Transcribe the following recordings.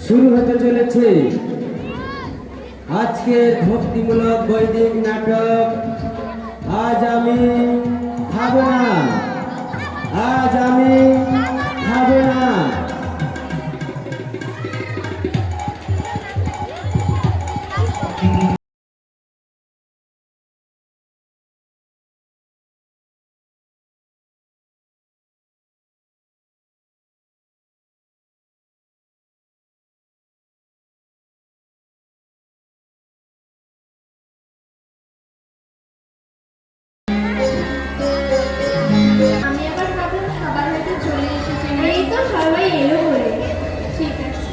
শুরু হতে চলেছে আজকের ভক্তিমূলক বৈদিক নাটক আজ আমি খাবো না, আজ আমি খাবো না। আমি আবার ভাবলাম সবার হয়তো চলে এসেছে, এই তো সবাই এলো বলে। ঠিক আছে,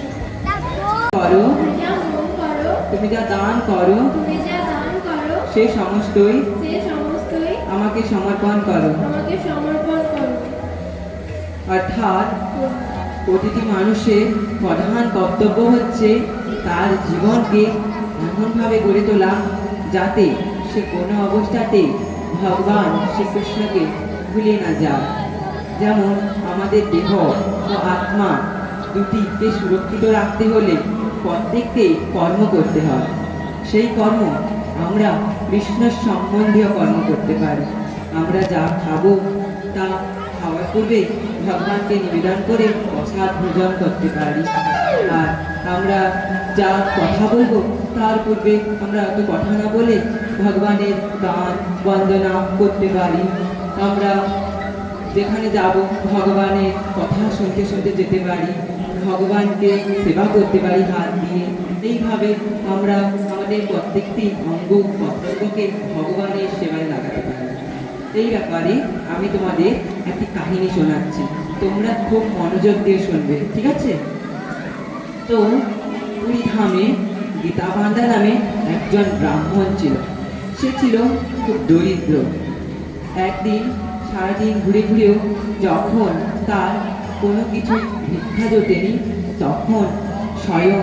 করো, যা মন করো, তুমি যা দান করো তুমি যা দান করো, সে সমস্তই সে সমস্তই আমাকে সমর্পণ করো। আমাকে সমর্পণ করো। অর্থাৎ প্রতিটি মানুষের প্রধান কর্তব্য হচ্ছে তার জীবনকে এমনভাবে গড়ে তোলা যাতে সে কোনো অবস্থাতে ভগবান শ্রীকৃষ্ণকে ভুলে না যায়। যেমন আমাদের দেহ ও আত্মা দুটিকে সুরক্ষিত রাখতে হলে প্রত্যেককে কর্ম করতে হয়। সেই কর্ম আমরা কৃষ্ণ সম্বন্ধীয় কর্ম করতে পারি। আমরা যা খাবো তা খাওয়ার পূর্বে ভগবানকে নিবেদন করে প্রসাদ ভোজন করতে পারি। আর আমরা যা কথা বলবো তার পূর্বে আমরা অত কথা না বলে ভগবানের গান বন্দনা করতে পারি। আমরা যেখানে যাব ভগবানের কথা শুনতে শুনতে যেতে পারি, ভগবানকে সেবা করতে পারি হাত দিয়ে। এইভাবে আমরা আমাদের প্রত্যেকটি অঙ্গ প্রত্যঙ্গকে ভগবানের সেবায় লাগাতে পারি। এই ব্যাপারে আমি তোমাদের একটি কাহিনী শোনাচ্ছি, তোমরা খুব মনোযোগ দিয়ে শুনবে, ঠিক আছে? তো পুরী ধামে গীতাবান্ধা নামে একজন ব্রাহ্মণ ছিল। সে ছিল খুব দরিদ্র। একদিন সারাদিন ঘুরে ঘুরেও যখন তার কোনো কিছু ভিক্ষা জোটেনি, তখন স্বয়ং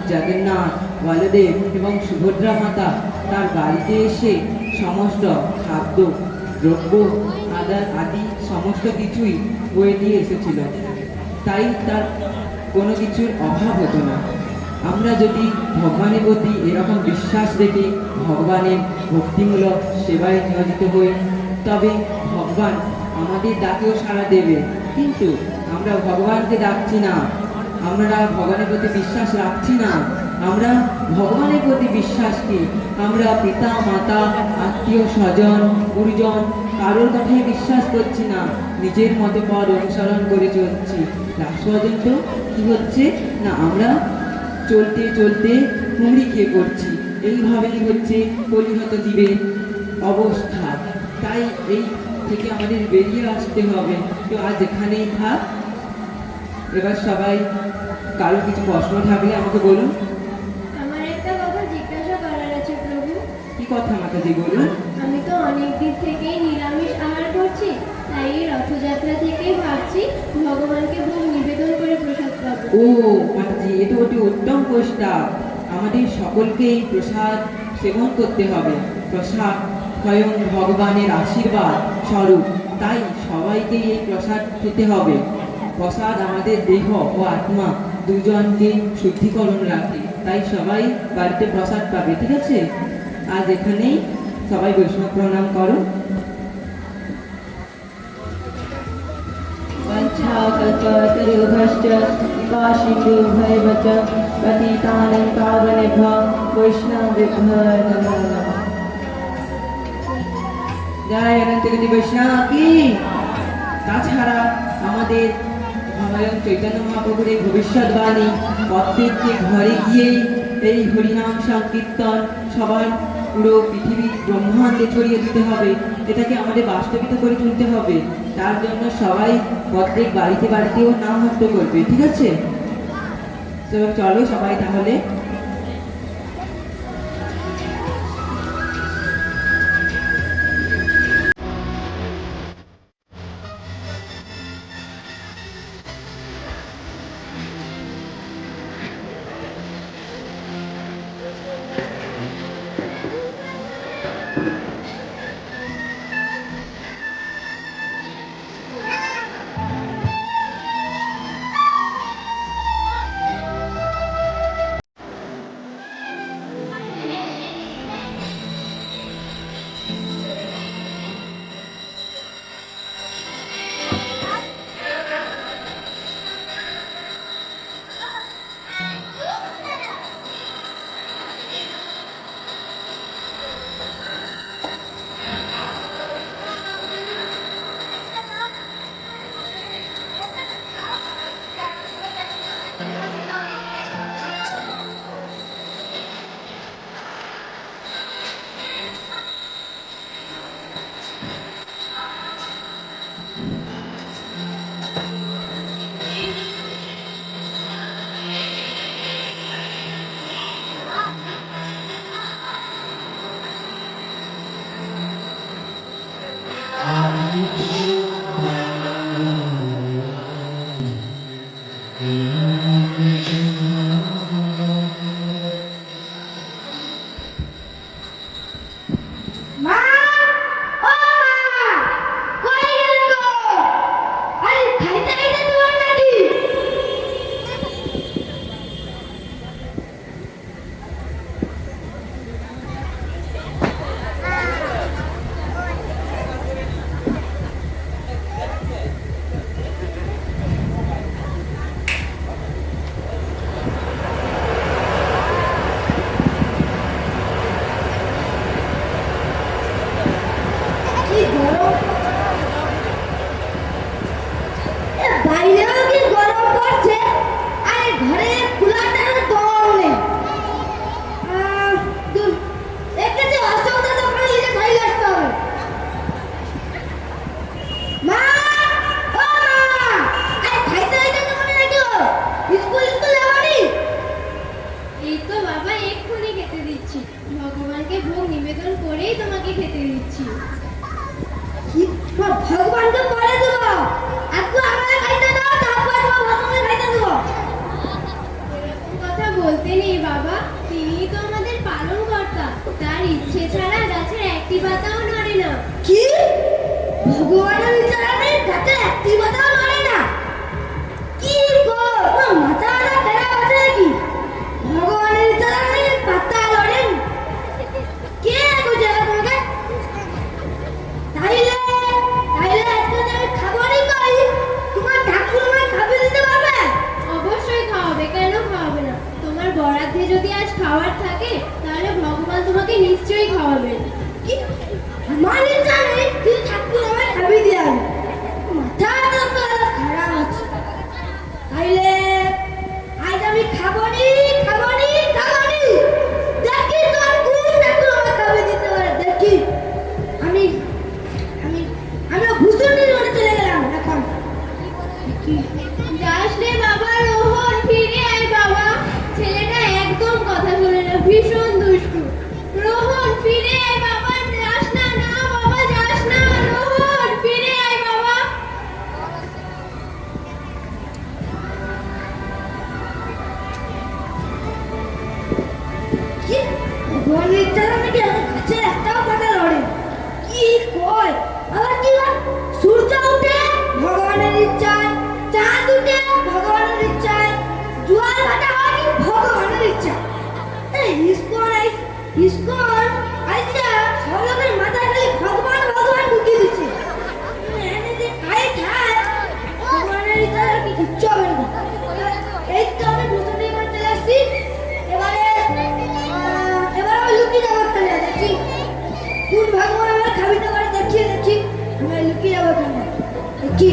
জগন্নাথ, বলদেব এবং সুভদ্রা মাতা তার বাড়িতে এসে সমস্ত খাদ্য দ্রব্য আদি সমস্ত কিছুই বয়ে দিয়ে এসেছিল। তাই তার কোনো কিছুর অভাব হতো না। আমরা যদি ভগবানের প্রতি এরকম বিশ্বাস রেখে ভগবানের ভক্তিমূলক সেবায় নিয়োজিত হই, তবে ভগবান আমাদের ডাকেও সাড়া দেবে। কিন্তু আমরা ভগবানকে ডাকছি না, আমরা ভগবানের প্রতি বিশ্বাস রাখছি না। আমরা ভগবানের প্রতি বিশ্বাসকে আমরা পিতা মাতা আত্মীয় স্বজন গুরুজন কারোর কথায় বিশ্বাস করছি না, নিজের মতো পথ অনুসরণ করে চলছি। লাস্ট পর্যন্ত কি হচ্ছে না, আমরা চলতে চলতে হুমড়ি খেয়ে পড়ছি। এইভাবেই হচ্ছে পরিণত জীবের অবস্থা। তাই এই থেকে আমাদের বেরিয়ে আসতে হবে। তো আজ এখানেই থাক। এবার সবাই কারো কিছু প্রশ্ন থাকলে আমাকে বলুন। আমার একটা কথা জিজ্ঞাসা করার আছে প্রভু। কি কথা মাতাজি বলুন। আমি তো অনেক দিন থেকেই নিরামিষ আহার করছি, তাই এই রথযাত্রা থেকেই ভাবছি ভগবানকে ভোগ নিবেদন করে প্রসাদ পাবো। ও মাতাজি, এটা অতি উত্তম প্রস্তাব। আমাদের সকলকেই প্রসাদ সেবন করতে হবে। প্রসাদ স্বয়ং ভগবানের আশীর্বাদ স্বরূপ, তাই সবাইকেই এই প্রসাদ খেতে হবে। প্রসাদ আমাদের দেহ ও আত্মা দুজনকে শুদ্ধিকরণ রাখে, তাই সবাই বাড়িতে প্রসাদ পাবে, ঠিক আছে? আজ এখানেই সবাই বৈষ্ণব প্রণাম করো। वंशाकल्पतरुभ्यश्च कृपासिन्धुभ्यैव च पतितानां पावनेभ्यो वैष्णवेभ्यो नमो नमः। জয় অনন্তগতি বৈষ্ণব কি। তাছাড়া আমাদের স্বয়ং চৈতন্য মহাপ্রভুর এই ভবিষ্যৎবাণী প্রত্যেককে ঘরে গিয়েই এই হরিনাম সংকীর্তন সবার পুরো পৃথিবী ব্রহ্মাণ্ডে ছড়িয়ে দিতে হবে। এটাকে আমাদের বাস্তবিত করে তুলতে হবে। তার জন্য সবাই প্রত্যেক বাড়িতে বাড়িতেও নাম হস্ত করবে, ঠিক আছে? তো চলো সবাই তাহলে। মা, ও মা, কই গেলে গো? আরে খাইতে খাইতে তোমার নাকি? কি গরম! বাইরেও কি গরম পড়ছে, আর ঘরে কুলারটার দম নেই। দূর, একে যে অসুবিধা দোকানে লিখে খাই আসতে হবে। মা, ও মা, আরে খাইতে খাইতে তোমার নাকি ও? স্কুল যাওনি? এই তো বাবা এক্ষুনি খেতে দিচ্ছি, ভগবানকে ভোগ নিবেদন করেই তোমাকে খেতে দিচ্ছি। কি ভগবানকে পরে দেবো, একটু আমাকে খাইতে দাও, তারপর তোমার ভগবানকে খাইতে দেবো। এরকম কথা বলতে নেই বাবা, তিনিই তো আমাদের পালনকর্তা, তার ইচ্ছে ছাড়া গাছের একটি পাতাও নড়ে না। কি? ভগবানের বিচারে গাছে একটি পাতাও নড়ে না? কি গো, তোমার মাথা খারাপ আছে নাকি? ভগবানের বিচারে পাতা লড়েন? কে বুঝে তোমাকে? তাইলে আজকে যে আমি খাবো নি কই, তোমার ঠাকুর আমায় খাবে দিতে পারবে? অবশ্যই খাওয়াবে, কেন খাওয়াবে না? তোমার বরাদ্দে যদি আজ খাওয়ার থাকে তাহলে ভগবান তোমাকে নিশ্চয়ই খাওয়াবেন। কি? আমার ইচ্ছা নেই, কিন্তু ঠাকুর আমায় খাবে দিয়ে আনবে। মাথাটা তো খারাপ আছে। তাইলে আজ আমি খাবো নি। দেখি তোর কোন ঠাকুর আমায় খাবে দিতে পারে, দেখি। আমি আমি আমি ভূষণের রোডে চলে গেলাম এখন। যাস রে বাবা রোহন, ফিরে আয় বাবা। ছেলেটা একদম কথা শোনে না, ভীষণ দুষ্টু। রোহন ফিরে আয় বাবা, যাস না। না বাবা যাস না, রোহন ফিরে আয় বাবা। কি? ভগবানের ইচ্ছা নাকি আমার গাছে একটাও পাতা লড়ে? কি কয়? আবার কি হয়? সূর্য উঠে ভগবানের ইচ্ছায়, চাঁদ উঠে ভগবানের ইচ্ছায়, জোয়ার ভাটা হয় কি ভগবানের ইচ্ছা। ইসকন আইসা সব লোকের মাথায় খালি ভগবান ঢুকিয়ে দিচ্ছে। এনে যে খায় ভগবানের ইচ্ছা আর কি কিচ্ছু হবে না। এই তো আমি ভূষণে এবার চলে আসছি। এবার আমি লুকিয়ে যাবো ওখানে, দেখি কোন ভগবান আমার খাবি না করে, দেখি আমি লুকিয়ে যাবো ওখানে, দেখি।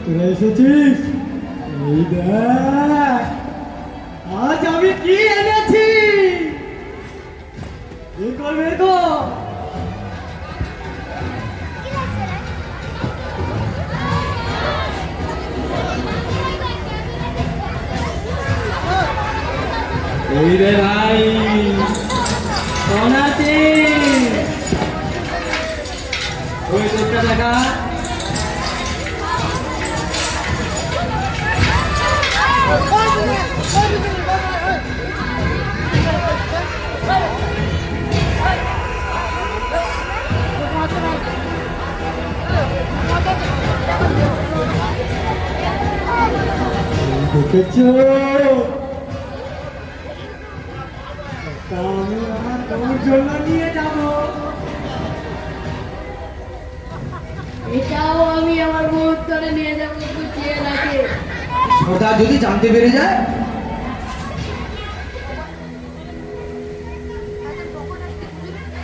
তোরা এসেছিস? এই দেখ, আজ আমি কি এনেছি। বের কর। এই রে ভাই, সোনাতে ওই তোরটা দেখা। দেখেছো? আমি আমার তোর জন্য নিয়ে যাব। এটাও আমি আমার বউর তরে নিয়ে যাবো, গুছিয়ে রাখে। ওটা যদি জানতে পেরে যায়?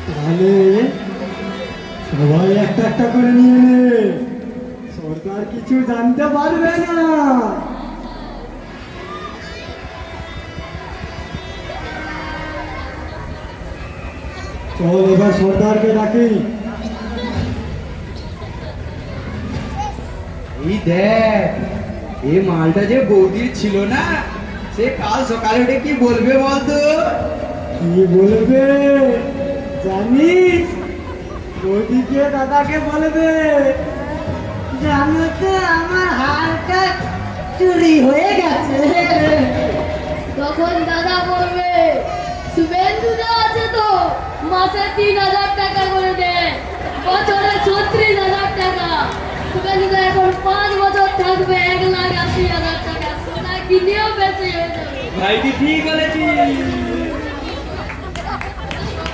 তাহলে সবাই একটা একটা করে নিয়ে নে, সরকার কিছু জানতে পারবে না। চল এবার সর্দারকে ডাকি। এই দেখ, এই মালটা যে বৌদির ছিল না, সে কাল সকালে উঠে কি বলবে বলতো? কি বলবে জানিস? বৌদিকে দাদাকে বলবে, জানো তো আমার হারটা চুরি হয়ে গেছে। তখন দাদা বলবে, শুভেন্দুদা আছে তো, মাসে 3,000 টাকা করে দেয়, বছরে 36,000 টাকা। শুভেন্দুদা এখন 5 বছর থাকবে, 1,80,000 টাকা সোনা কিনেও বেশি হয়ে যাবে। ভাই কি ঠিক বলেছি?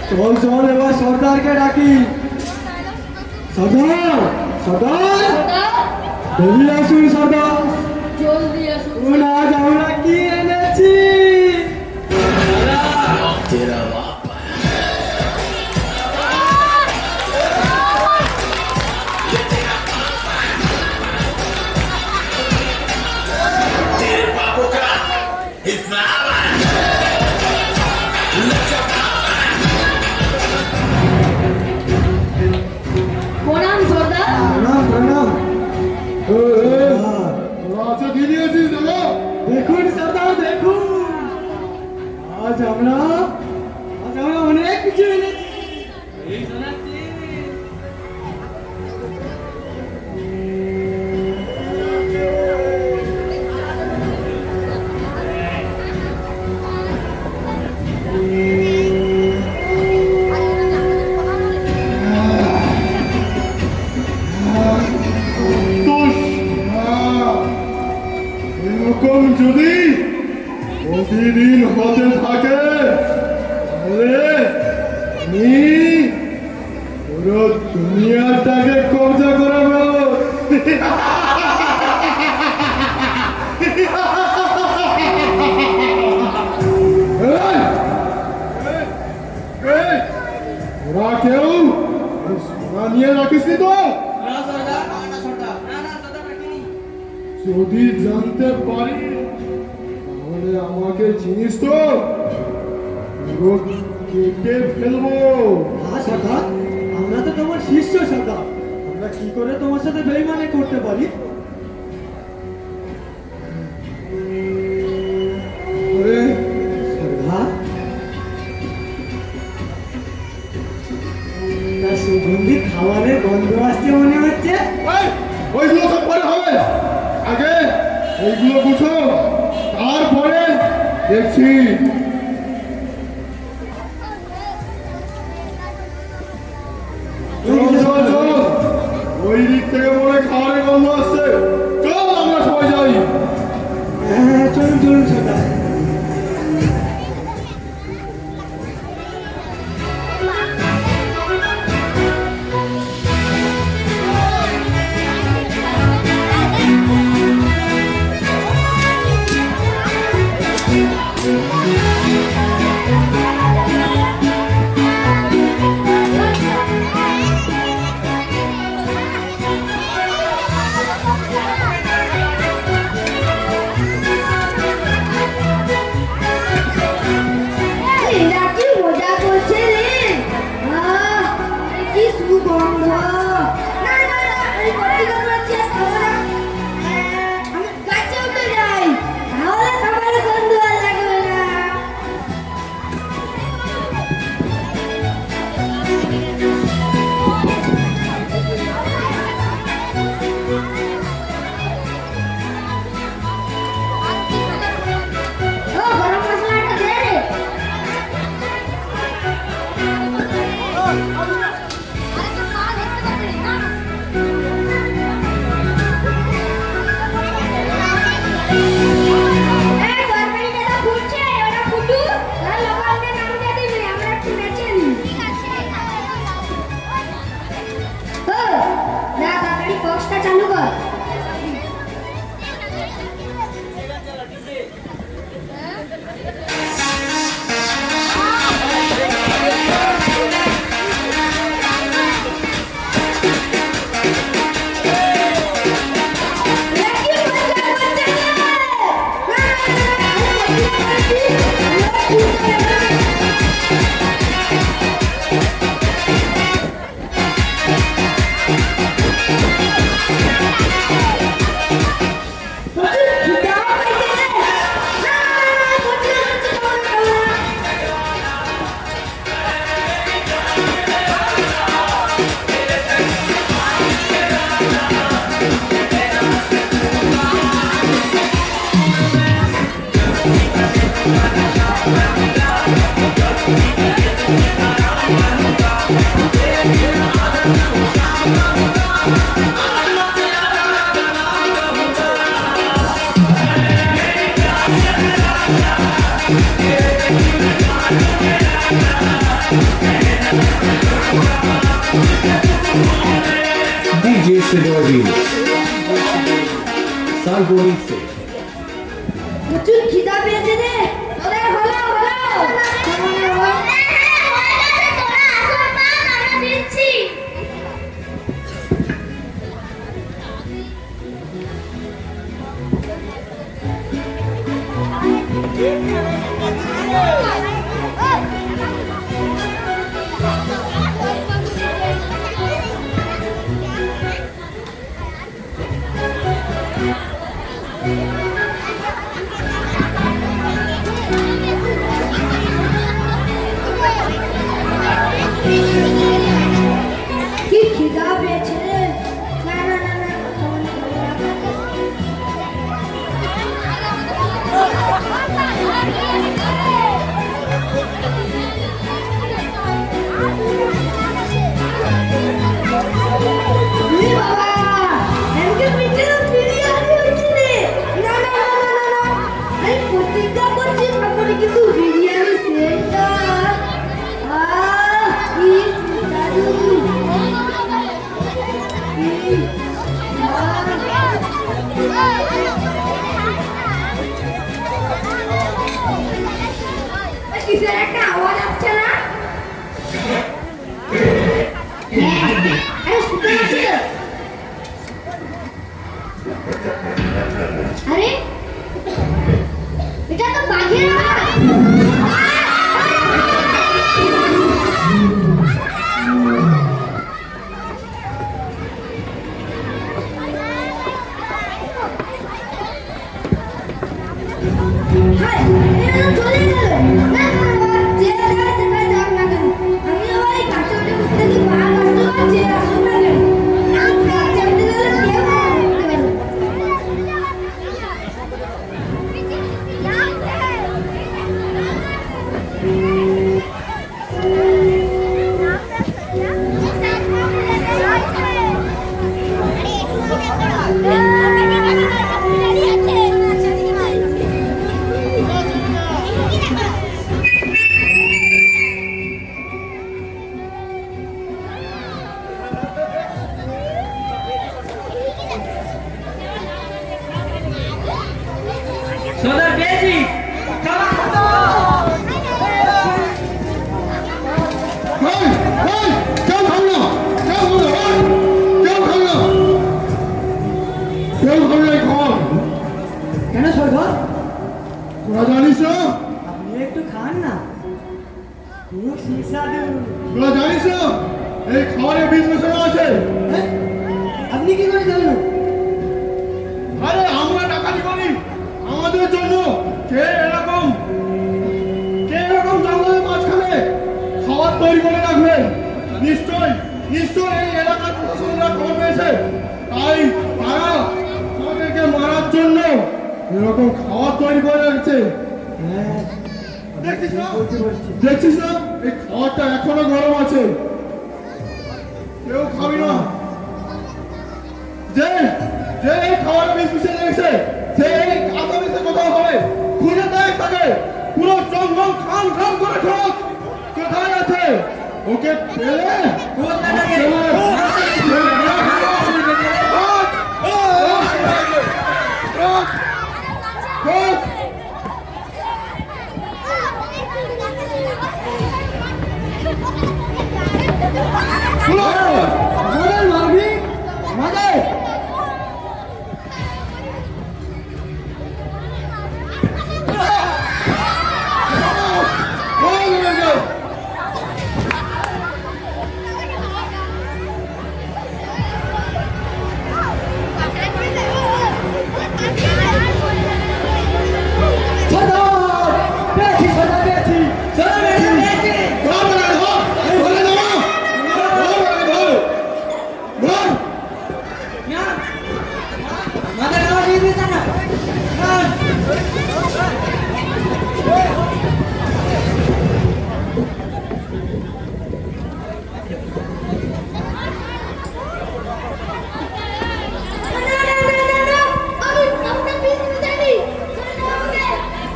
চল চল এবার সর্দারকে ডাকি। সর্দার, সর্দার, ওটা বেরিয়ে আসুন সর্দার। জলদি আসুন। শুন আজ আমরা কি এনেছি। প্রণাম সর্দার। প্রণাম প্রণাম। আচ্ছা কি নিয়েছিস দাদা? দেখুন সর্দার দেখুন, আজ আমরা অনেক কিছু এনেছি। দোষ এরকম যদি প্রতিদিন হতে থাকে তাহলে আমি পুরো দুনিয়াটাকে কবজা করাবো। এই, এই, ওরা কেউ এই সোনা নিয়ে রাখিস নি তো? না সর্দার, না সর্দার, না সর্দার রাখিনি। যদি জানতে পারি তাহলে আমাকে চিনিস তো, পুরো কেটে ফেলবো। হ্যাঁ সর্দার, আমরা তো তোমার শিষ্য সর্দার, আমরা কি করে তোমার সাথে বেইমানি করতে পারি? আরে, সর্দার, তা সুগন্ধি খাবারের গন্ধ আসছে মনে হচ্ছে। এই, ওইগুলো সব পরে হবে, আগে এইগুলো গুছো, তারপরে দেখছি। চল চল চল, ওই দিক থেকে মনে হয় খাবারের গন্ধ আসছে। চল আমরা সবাই যাই। হ্যাঁ চলুন চলুন সর্দার। এরা কি মজা করছে রে? কি সুগন্ধ! না না না, এই ভর্তি করে রাখছি, আর খাবো না। আমি গাছে উঠে যাই, তাহলে খাবারের গন্ধ আর লাগবে না। ও গরম মশলাটা দে রে। এই তরকারিটা তো ফুটছে, ওটা ফুটুক, আর লবণটা নামিয়ে দিবি, আমরা একটু নেচে নিই। ও, যা তাড়াতাড়ি বক্সটা চালু কর। से जोड़ी सर बोरी से প্রচুর খিদা পেয়েছে রে হলো হলো হলো কি খিদা পেয়েছে রে না না না না রে বাবা এমকে পিঠে বিরিয়ানি হচ্ছে রে না না না না না না আমি প্রতিজ্ঞা করছি তারপরে কিন্তু বিরিয়ানি সেন্টার কি দাদু কিসের একটা আওয়াজ আসছে না আরে এটা তো বাঘের আওয়াজ হাই এটা তো চলে গেল না যে যায় সেটা যাক না কেন আমি আবার এই কাঁচা উঠে থেকে বাঘ আসতো আর যে আসুক না কেন আমি কাঁচা উঠে গেলে কেউ দেখতে পারবে সর্দার পেয়েছি क्या भागना क्या भागना क्या भागना क्या भागना खबर কেন সর্দার তোরা জানিস না আপনি একটু খান না খুব সুস্বাদু তোরা জানিস না এই খাবারে বিষ মেশানো আছে হ্যাঁ? আপনি কি করে জানেন আরে আমরা ডাকাতি করি আমাদের জন্য কে এরকম জঙ্গলের মাঝখানে খাবার তৈরি করে রাখবে নিশ্চয় এই এলাকার প্রশাসনরা খবর পেয়েছে তাই তারা আমাদেরকে মারার জন্য এরকম খাবার তৈরি করে রাখছে হ্যাঁ দেখছিস না বলতে পারছি দেখছিস না এই খাবারটা এখনো গরম আছে কেউ খাবি না যে যে এই খাবার বিষ মিশিয়ে রেখেছে সে এই আসামিতে কোথাও হবে খুঁজে দেখ তাকে পুরো জঙ্গল খান খান করে ঠোক কোথায় আছে ওকে পেলে আমাদের মারবি আমাদের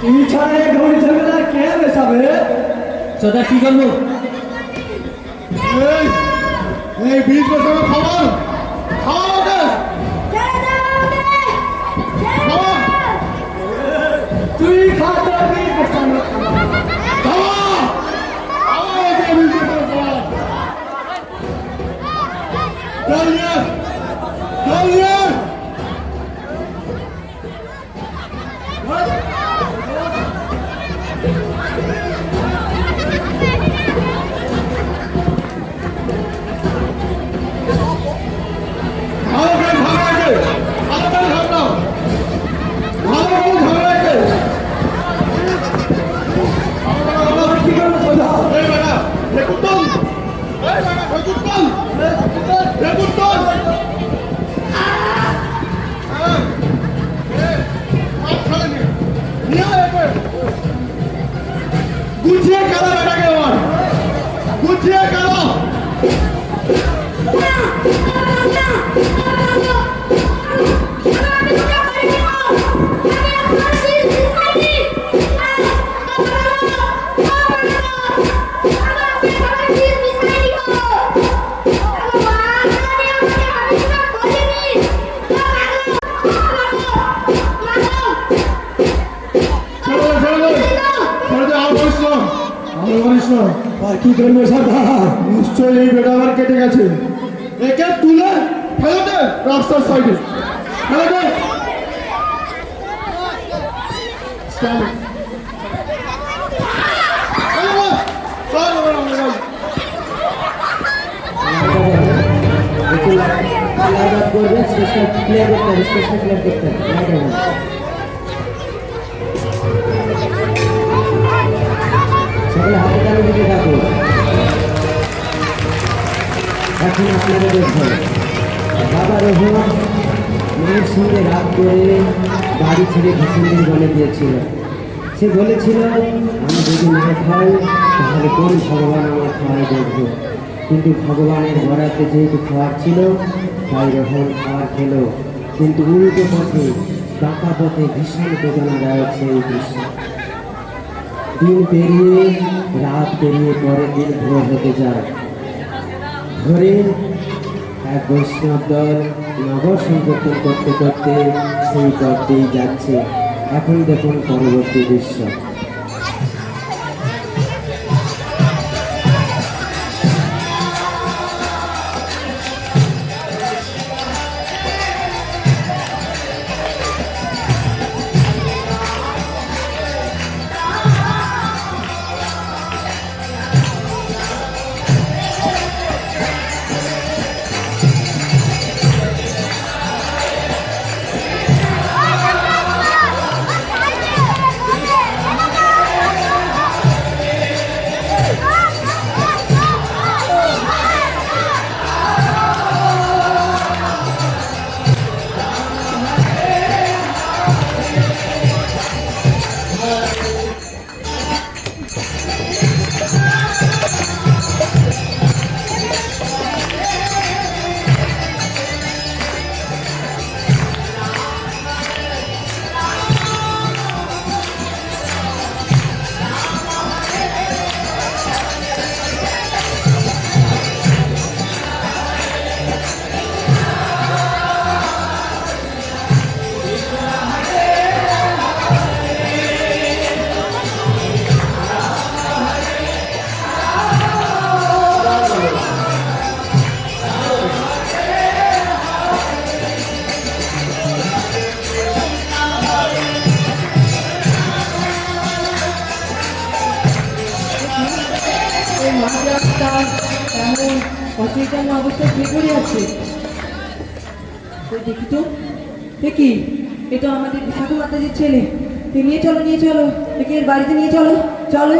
তুমি ছাড়া এই ঘড়ি ঝামেলা কে মেশাবে সর্দার কি করবো এই বিষ মেশানো খাবার খাও জল নিয়ে আয়। জল নিয়ে আয়। ভালো করে ঝামেলা আছে। ভালো করে ঝামেলা। ভালো করে ঝামেলা আছে। কি করবো সর্দার? এই বেটা, রেকুর তোল। এই বেটা, রেকুর তোল। রেকুর তোল। হ্যাঁ। মাঝখানে নিয়ে। নিয়ে আয় একে। গুছিয়ে খেলা বেটাকে আমার। গুছিয়ে খেলা। ছেড়ে দে, ছেড়ে দে। ছেড়ে দে, আর বলিস না। আর বলিস না। আর কি করবো সর্দার? নিশ্চয়ই এই বেটা আবার কেটে গেছে। একে তুলে ফেলে দে রাস্তার সাইডে। ফেলে দে। চল। চল বাবা। চল বাবা, আমরা যাই। একটু লাইট অফ করবে, স্টেশন ক্লিয়ার করতে হবে, স্টেশন ক্লিয়ার করতে হবে। Light off. সকলে হাতে তালে দিতে থাকো। এখন আপনারা দেখুন, বাবা রোহন মায়ের সঙ্গে রাগ করে বাড়ি ছেড়ে ঘুষুন্দির বনে গিয়েছিল। সে বলেছিল, আমি যদি না খাই তাহলে কোন ভগবান আমার খাওয়াই দেখবো। কিন্তু ভগবানের বরাতে যেহেতু খাওয়ার ছিল, তাই রোহন খাওয়ার খেলো। কিন্তু উল্টো পথে, বাঁকা পথে ভীষণ বেদনাদায়ক সেই দৃশ্য। দিন পেরিয়ে রাত পেরিয়ে পরের দিন ভোর হতে যায়। ভোরে এক বৈষ্ণব দল নগর সংকীর্তন করতে করতে সেই পথ দিয়ে যাচ্ছে। এখন দেখুন পরবর্তী দৃশ্য। অচৈতন্য অবস্থায় শুয়ে পড়ে আছে। ওই দেখি তো, দেখি এ তো আমাদের বিশাখা মাতাজির ছেলে। নিয়ে চলো, নিয়ে চলো, একে এর বাড়িতে নিয়ে চলো, চলো।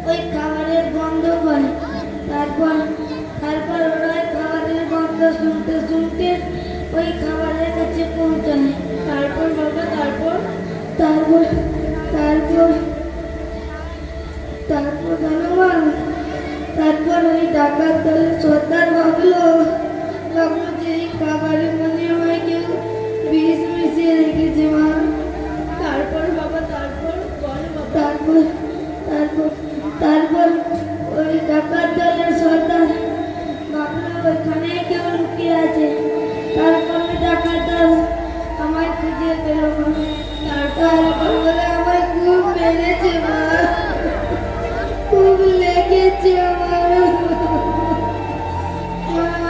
ওই খাবারের গন্ধ পায়। তারপর তারপর ওরা ওই খাবারের গন্ধ শুনতে শুনতে ওই খাবারের কাছে পৌঁছায়। তারপর বাবা তারপর তারপর তারপর তারপর জানো মা, তারপর ওই ডাকাত দলের সর্দার ভাবলো যে এই খাবারে মনে হয় কেউ বিষ মিশিয়ে রেখেছে মা। তারপর বাবা তারপর বলো বাবা। তারপর তারপর তারপর ওই ডাকাত দলের সর্দার ভাবলো ওইখানে কেউ লুকিয়ে আছে। তারপর ওই ডাকাত দল আমায় খুঁজে পেল মা। তারপর বলে আমায় খুব মেরেছে মা, খুব লেগেছে আমার।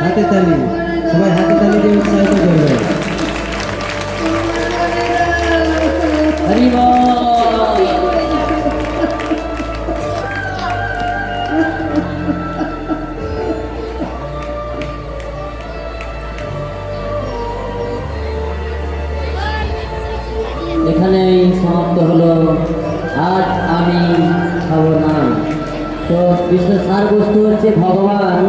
হাতে তালি, সবাই হাতে তালি দিয়ে উৎসাহিত করবে। হরি বল। এখানেই সমাপ্ত হলো আজ আমি খাবো না। তো বিশ্ব সার বস্তু হচ্ছে ভগবান